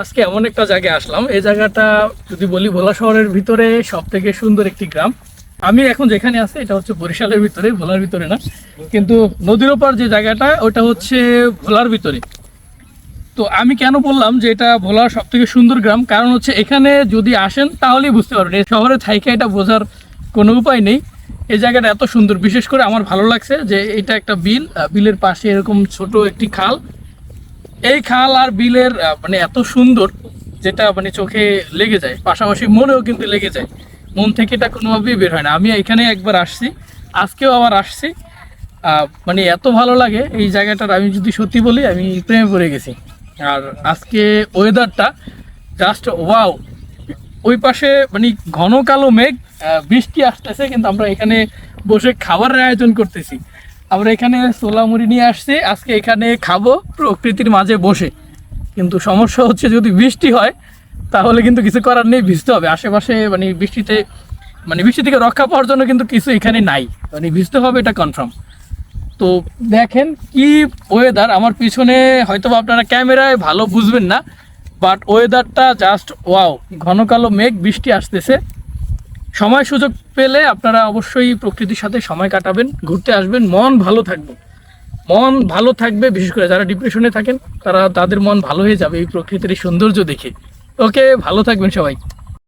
আজকে এমন একটা জায়গায় আসলাম, এই জায়গাটা যদি বলি ভোলা শহরের ভিতরে সব থেকে সুন্দর একটি গ্রাম। আমি এখন যেখানে আছি এটা হচ্ছে বরিশালের ভিতরে, ভোলার ভিতরে না, কিন্তু নদীর ওপার যে জায়গাটা ওটা হচ্ছে ভোলার ভিতরে। তো আমি কেন বললাম যে এটা ভোলার সব থেকে সুন্দর গ্রাম, কারণ হচ্ছে এখানে যদি আসেন তাহলেই বুঝতে পারবেন, এই শহরে থাইকে এটা বোঝার কোনো উপায় নেই। এই জায়গাটা এত সুন্দর, বিশেষ করে আমার ভালো লাগছে যে এটা একটা বিল, বিলের পাশে এরকম ছোট একটি খাল। এই খাল আর বিলের মানে এত সুন্দর, যেটা মানে চোখে লেগে যায়, পাশাপাশি মনেও কিন্তু লেগে যায়। মন থেকে এটা কোনোভাবেই বের হয় না। আমি এখানে একবার আসছি, আজকেও আবার আসছি। মানে এত ভালো লাগে এই জায়গাটার, আমি যদি সত্যি বলি আমি প্রেমে পড়ে গেছি। আর আজকে ওয়েদারটা জাস্ট ওয়াও। ওই পাশে মানে ঘন কালো মেঘ, বৃষ্টি আসতেছে, কিন্তু আমরা এখানে বসে খাবারের আয়োজন করতেছি। আমরা এখানে ছোলা মুড়ি নিয়ে আসছি, আজকে এখানে খাবো প্রকৃতির মাঝে বসে। কিন্তু সমস্যা হচ্ছে যদি বৃষ্টি হয় তাহলে কিন্তু কিছু করার নেই, ভিজতে হবে। আশেপাশে মানে বৃষ্টিতে, মানে বৃষ্টি থেকে রক্ষা পাওয়ার জন্য কিন্তু কিছু এখানে নাই, মানে ভিজতে হবে, এটা কনফার্ম। তো দেখেন কি ওয়েদার আমার পিছনে, হয়তো আপনারা ক্যামেরায় ভালো বুঝবেন না, বাট ওয়েদারটা জাস্ট ওয়াও। ঘন কালো মেঘ, বৃষ্টি আসতেছে। সময় সুযোগ পেলে আপনারা অবশ্যই প্রকৃতির সাথে সময় কাটাবেন, ঘুরতে আসবেন, মন ভালো থাকবে। মন ভালো থাকবে, বিশেষ করে যারা ডিপ্রেশনে থাকেন তাদের মন ভালো হয়ে যাবে এই প্রকৃতির সৌন্দর্য দেখে। ওকে, ভালো থাকবেন সবাই।